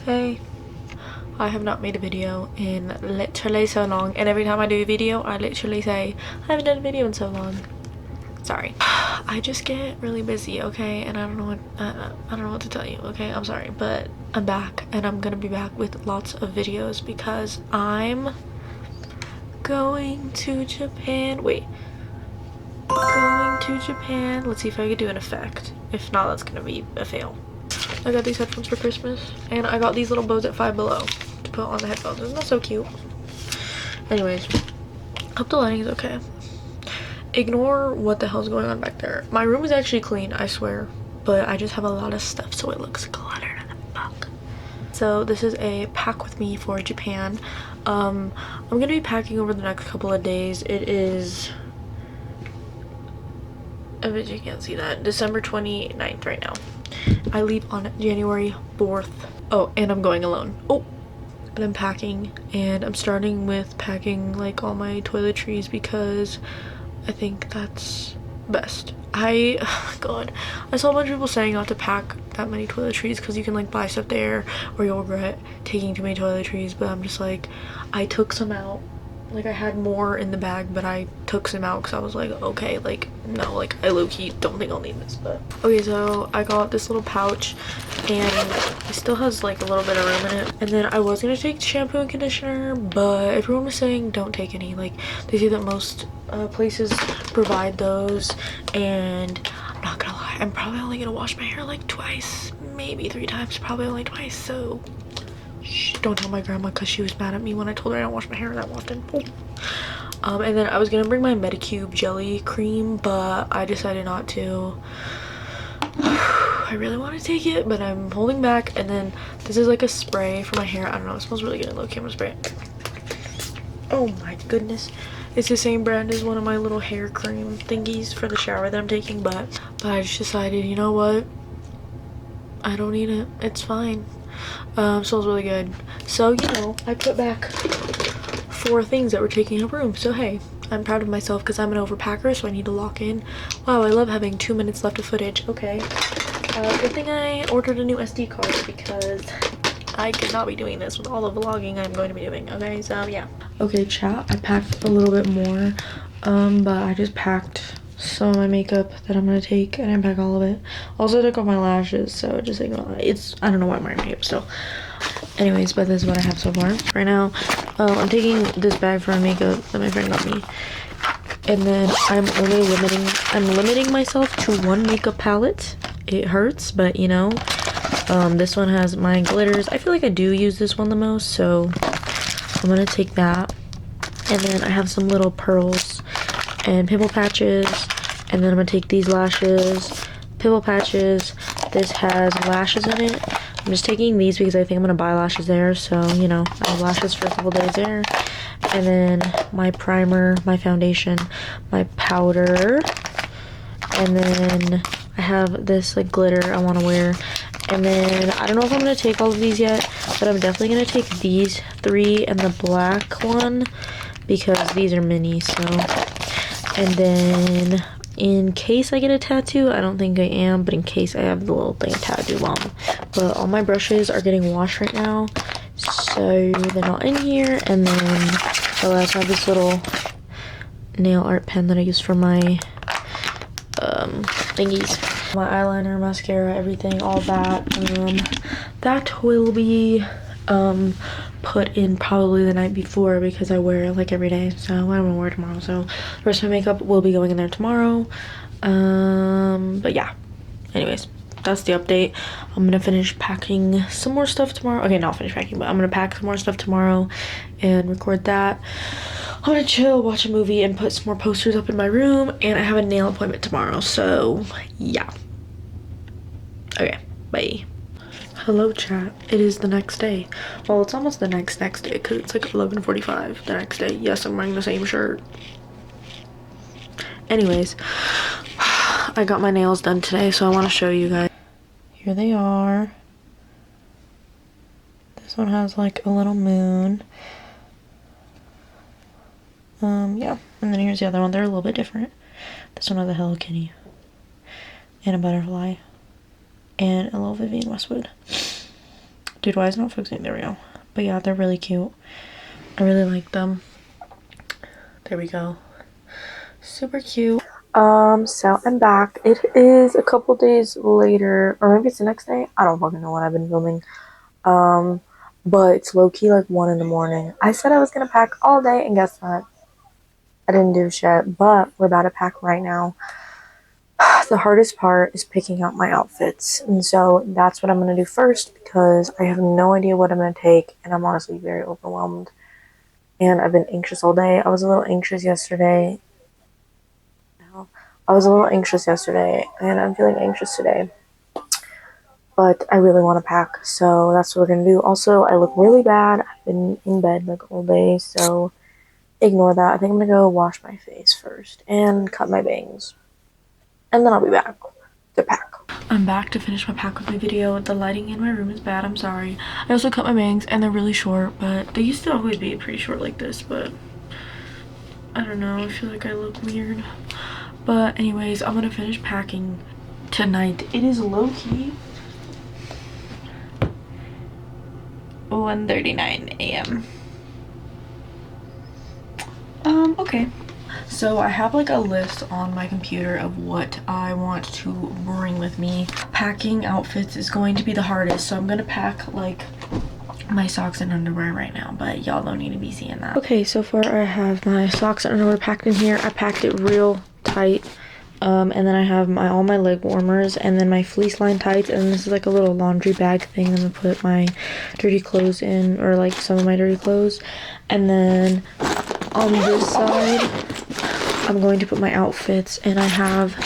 say I have not made a video in literally so long, and every time I do a video I literally say I haven't done a video in so long. Sorry. I just get really busy, okay, and I don't know what to tell you, okay. I'm sorry, but I'm back, and I'm gonna be back with lots of videos because I'm going to Japan. Going to Japan. Let's see if I could do an effect. If not, that's gonna be a fail. I got these headphones for Christmas, and I got these little bows at Five Below to put on the headphones. Isn't that so cute? Anyways, hope the lighting is okay. Ignore what the hell's going on back there. My room is actually clean, I swear, but I just have a lot of stuff, so it looks cluttered in the fuck. So this is a pack with me for Japan. I'm gonna be packing over the next couple of days. It is, I bet you can't see that, December 29th right now. I leave on January 4th. Oh, and I'm going alone. Oh, and I'm packing, and I'm starting with packing like all my toiletries because I think that's best. God, I saw a bunch of people saying not to pack that many toiletries because you can like buy stuff there or you'll regret taking too many toiletries, but I'm just like, I took some out. Like, I had more in the bag, but I took some out because I was like, okay, like, no, like, I low-key don't think I'll need this, but. Okay, so I got this little pouch, and it still has, like, a little bit of room in it. And then I was gonna take shampoo and conditioner, but everyone was saying don't take any. Like, they say that most places provide those, and I'm not gonna lie, I'm probably only gonna wash my hair, like, twice, maybe 3 times, probably only twice, so. Shh, don't tell my grandma because she was mad at me when I told her I don't wash my hair that often. And then I was gonna bring my Medicube jelly cream, but I decided not to. I really want to take it, but I'm holding back. And then this is like a spray for my hair. I don't know, it smells really good. Low camera spray. Oh my goodness, it's the same brand as one of my little hair cream thingies for the shower that I'm taking, but I just decided, you know what, I don't need it, it's fine. Smells really good. So, you know, I put back 4 things that were taking up room. So hey, I'm proud of myself because I'm an overpacker, so I need to lock in. Wow, I love having 2 minutes left of footage. Okay. Good thing I ordered a new SD card because I could not be doing this with all the vlogging I'm going to be doing. Okay, so yeah. Okay, chat, I packed a little bit more, but I just packed some of my makeup that I'm gonna take. I didn't pack all of it. Also, I took off my lashes, so just ignore it. I don't know why I'm wearing makeup still. Anyways, but this is what I have so far. Right now, I'm taking this bag for my makeup that my friend got me, and then I'm limiting myself to 1 makeup palette. It hurts, but you know, this one has my glitters. I feel like I do use this one the most, so I'm gonna take that. And then I have some little pearls and pimple patches, and then I'm gonna take these lashes, pimple patches. This has lashes in it. I'm just taking these because I think I'm gonna buy lashes there, so you know, I have lashes for a couple days there. And then my primer, my foundation, my powder, and then I have this like glitter I want to wear. And then I don't know if I'm gonna take all of these yet, but I'm definitely gonna take these 3 and the black one because these are mini. So, and then in case I get a tattoo, I don't think I am, but in case I have the little thing tattooed on. But all my brushes are getting washed right now, so they're not in here. And then I also have this little nail art pen that I use for my thingies. My eyeliner, mascara, everything, all that. That will be put in probably the night before because I wear it like every day, so I don't want to wear it tomorrow, so the rest of my makeup will be going in there tomorrow. But yeah, anyways, that's the update. I'm gonna finish packing some more stuff tomorrow. Okay, not finish packing, but I'm gonna pack some more stuff tomorrow and record that. I'm gonna chill, watch a movie, and put some more posters up in my room, and I have a nail appointment tomorrow, so yeah. Okay, bye. Hello chat, it is the next day. Well, it's almost the next day because it's like 11:45 the next day. Yes, I'm wearing the same shirt. Anyways, I got my nails done today, so I want to show you guys. Here they are. This one has like a little moon. Yeah, and then here's the other one. They're a little bit different. This one has a Hello Kitty and a butterfly and a little Vivienne Westwood. Dude, why is it not focusing? There we go. But yeah, they're really cute. I really like them. There we go. Super cute. So I'm back. It is a couple days later, or maybe it's the next day. I don't fucking know what I've been filming. But it's low-key like 1 in the morning. I said I was gonna pack all day, and guess what? I didn't do shit, but we're about to pack right now. The hardest part is picking out my outfits, and so that's what I'm gonna do first because I have no idea what I'm gonna take, and I'm honestly very overwhelmed. And I've been anxious all day. I was a little anxious yesterday. And I'm feeling anxious today. But I really want to pack, so that's what we're gonna do. Also, I look really bad. I've been in bed like all day, so ignore that. I think I'm gonna go wash my face first and cut my bangs. And then I'll be back to pack. I'm back to finish my pack with my video. The lighting in my room is bad, I'm sorry. I also cut my bangs and they're really short, but they used to always be pretty short like this, but I don't know, I feel like I look weird. But anyways, I'm gonna finish packing tonight. It is low-key 1:39 a.m. Okay. So I have like a list on my computer of what I want to bring with me. Packing outfits is going to be the hardest, so I'm gonna pack like my socks and underwear right now, but y'all don't need to be seeing that. Okay, so far I have my socks and underwear packed in here. I packed it real tight. And then I have all my leg warmers and then my fleece line tights, and this is like a little laundry bag thing I'm gonna put my dirty clothes in, or like some of my dirty clothes. And then on this side I'm going to put my outfits, and I have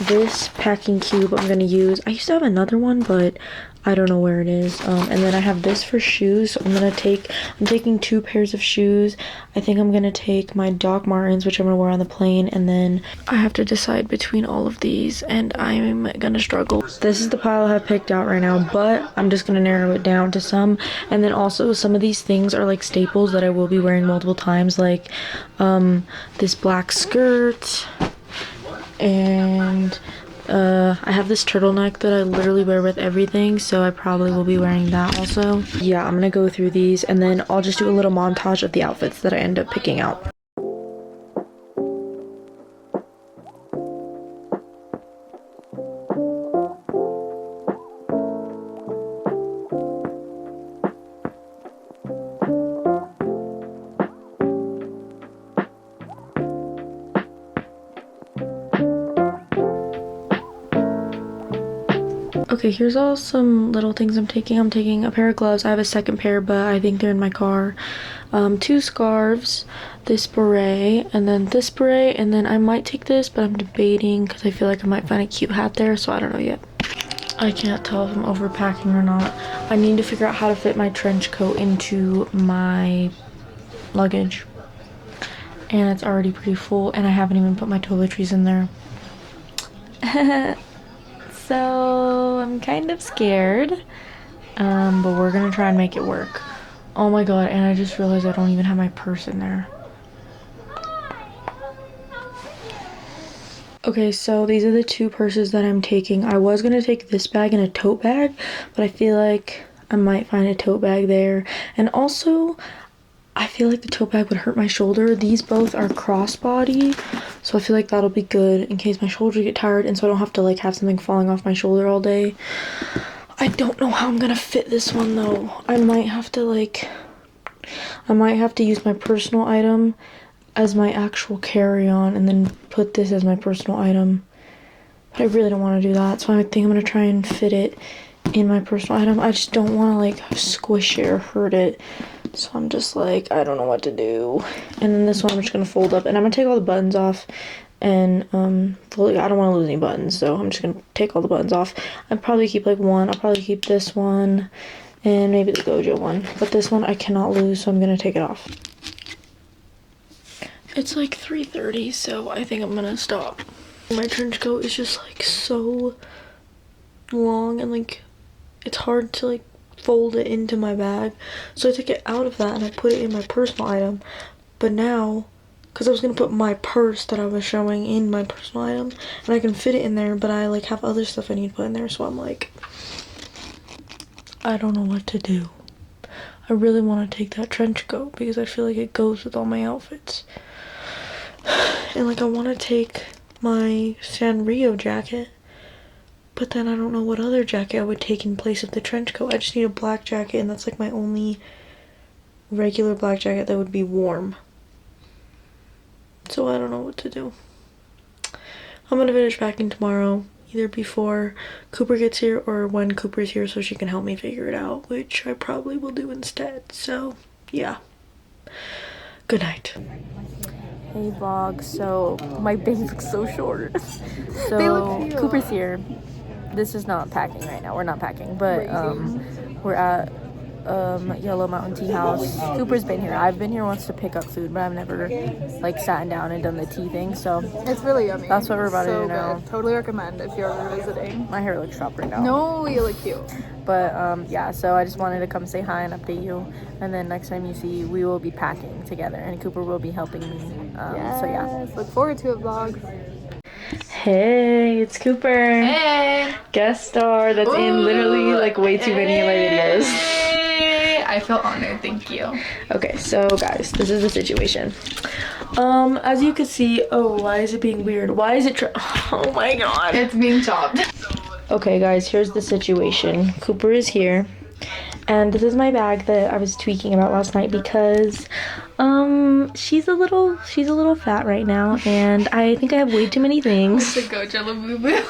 this packing cube I'm gonna use. I used to have another one, but I don't know where it is. And then I have this for shoes. So I'm taking 2 pairs of shoes. I think I'm gonna take my Doc Martens, which I'm gonna wear on the plane, and then I have to decide between all of these, and I'm gonna struggle. This is the pile I have picked out right now, but I'm just gonna narrow it down to some. And then also some of these things are like staples that I will be wearing multiple times, like this black skirt, and I have this turtleneck that I literally wear with everything, so I probably will be wearing that also. Yeah, I'm gonna go through these, and then I'll just do a little montage of the outfits that I end up picking out. Okay, here's all some little things I'm taking. I'm taking a pair of gloves. I have a second pair, but I think they're in my car. 2 scarves, this beret, and then this beret, and then I might take this, but I'm debating because I feel like I might find a cute hat there, so I don't know yet. I can't tell if I'm overpacking or not. I need to figure out how to fit my trench coat into my luggage. And it's already pretty full, and I haven't even put my toiletries in there. So I'm kind of scared, but we're gonna try and make it work. Oh my god, and I just realized I don't even have my purse in there. Okay, so these are the 2 purses that I'm taking. I was gonna take this bag and a tote bag, but I feel like I might find a tote bag there. And also, I feel like the tote bag would hurt my shoulder. These both are crossbody, so I feel like that'll be good in case my shoulders get tired, and so I don't have to like have something falling off my shoulder all day. I don't know how I'm gonna fit this one though. I might have to use my personal item as my actual carry-on and then put this as my personal item. But I really don't want to do that, so I think I'm gonna try and fit it in my personal item. I just don't want to like squish it or hurt it. So I'm just like, I don't know what to do. And then this one I'm just gonna fold up, and I'm gonna take all the buttons off, and fold it. I don't want to lose any buttons, so I'm just gonna take all the buttons off. I'll probably keep like one. I'll probably keep this one and maybe the Gojo one, but this one I cannot lose, so I'm gonna take it off. It's like 3:30, so I think I'm gonna stop. My trench coat is just like so long, and like it's hard to like fold it into my bag, so I took it out of that and I put it in my personal item. But now, because I was gonna put my purse that I was showing in my personal item, and I can fit it in there, but I like have other stuff I need to put in there, so I'm like, I don't know what to do. I really want to take that trench coat because I feel like it goes with all my outfits. And like I want to take my Sanrio jacket, but then I don't know what other jacket I would take in place of the trench coat. I just need a black jacket, and that's like my only regular black jacket that would be warm. So I don't know what to do. I'm gonna finish packing tomorrow, either before Cooper gets here or when Cooper's here so she can help me figure it out, which I probably will do instead. So yeah, good night. Hey vlog, so my base looks so short. So Cooper's here. This is not packing right now. We're not packing, but we're at Yellow Mountain Tea House. Cooper's been here. I've been here once to pick up food, but I've never like sat down and done the tea thing. So it's really yummy. That's what we're about to do now. Good. Totally recommend if you're ever visiting. My hair looks chopped right now. No, you look cute. But yeah, so I just wanted to come say hi and update you, and then next time you see, we will be packing together, and Cooper will be helping me. Yes. So yeah, Look forward to it, vlog. Hey, it's Cooper. Hey. Guest star that's in literally like way too many of my videos. Hey. I feel honored, thank you. Okay, so guys, this is the situation. As you can see, oh, why is it being weird? Why is it oh my god. It's being chopped. Okay guys, here's the situation. Cooper is here, and this is my bag that I was tweaking about last night because she's a little fat right now, and I think I have way too many things. It's a Gojo boo boo.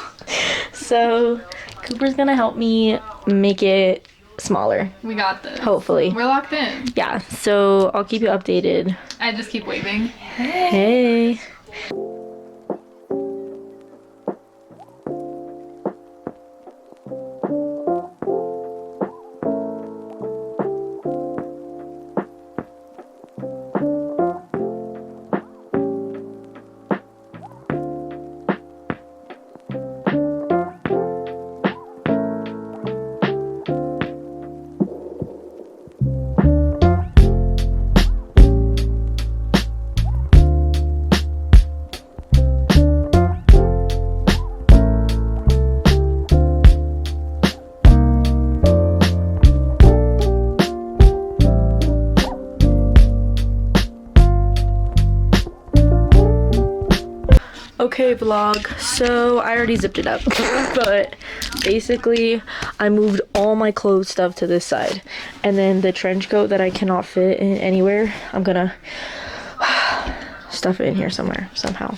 So Cooper's gonna help me make it smaller. We got this. Hopefully. We're locked in. Yeah, so I'll keep you updated. I just keep waving. Hey. Okay vlog, so I already zipped it up, but basically I moved all my clothes stuff to this side, and then the trench coat that I cannot fit in anywhere, I'm gonna stuff it in here somewhere somehow,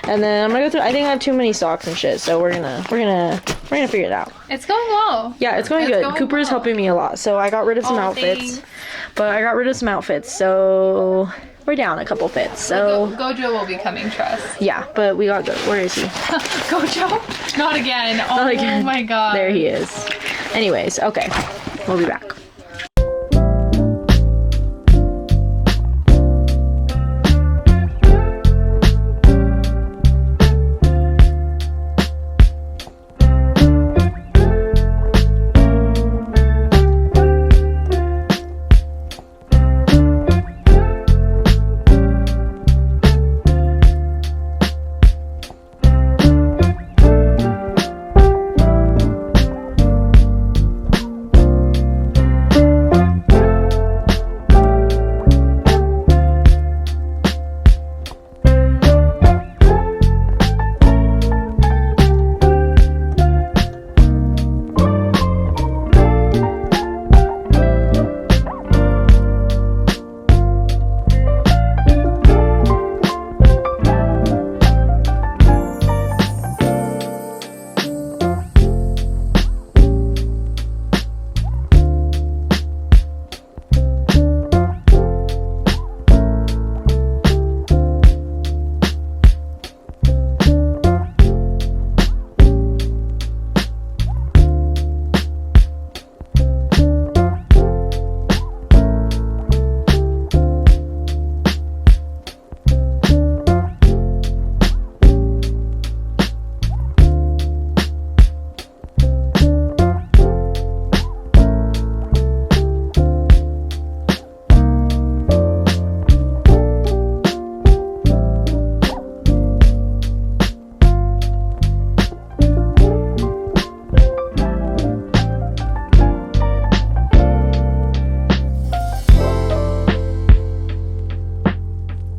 and then I'm gonna go through. I think I have too many socks and shit, so we're gonna figure it out. It's going well. Yeah, it's going good. Cooper is helping me a lot, so I got rid of some outfits. So we're down a couple fits. So Gojo will be coming, trust. Yeah, but we got good. Where is he? Gojo? Not again. Oh, Not again. My god. There he is. Anyways, okay. We'll be back.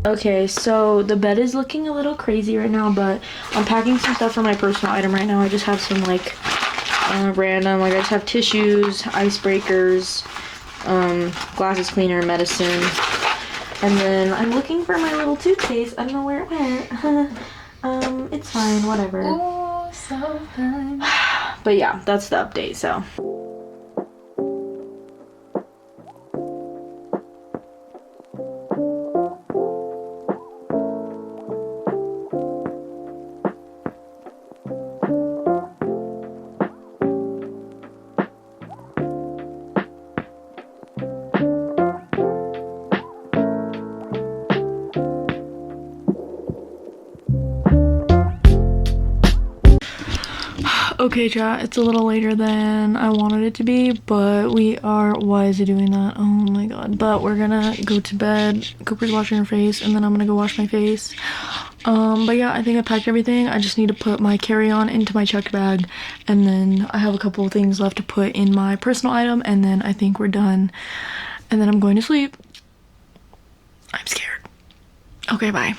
Okay, so the bed is looking a little crazy right now, but I'm packing some stuff for my personal item right now. I just have some like random, like I just have tissues, icebreakers, glasses cleaner, medicine, and then I'm looking for my little toothpaste. I don't know where it went. It's fine, whatever. Oh, so fun. But yeah, that's the update, so. Okay, chat, it's a little later than I wanted it to be, but why is it doing that? Oh my god. But we're gonna go to bed. Cooper's washing her face, and then I'm gonna go wash my face. But yeah, I think I packed everything. I just need to put my carry-on into my checked bag, and then I have a couple of things left to put in my personal item, and then I think we're done. And then I'm going to sleep. I'm scared. Okay, bye.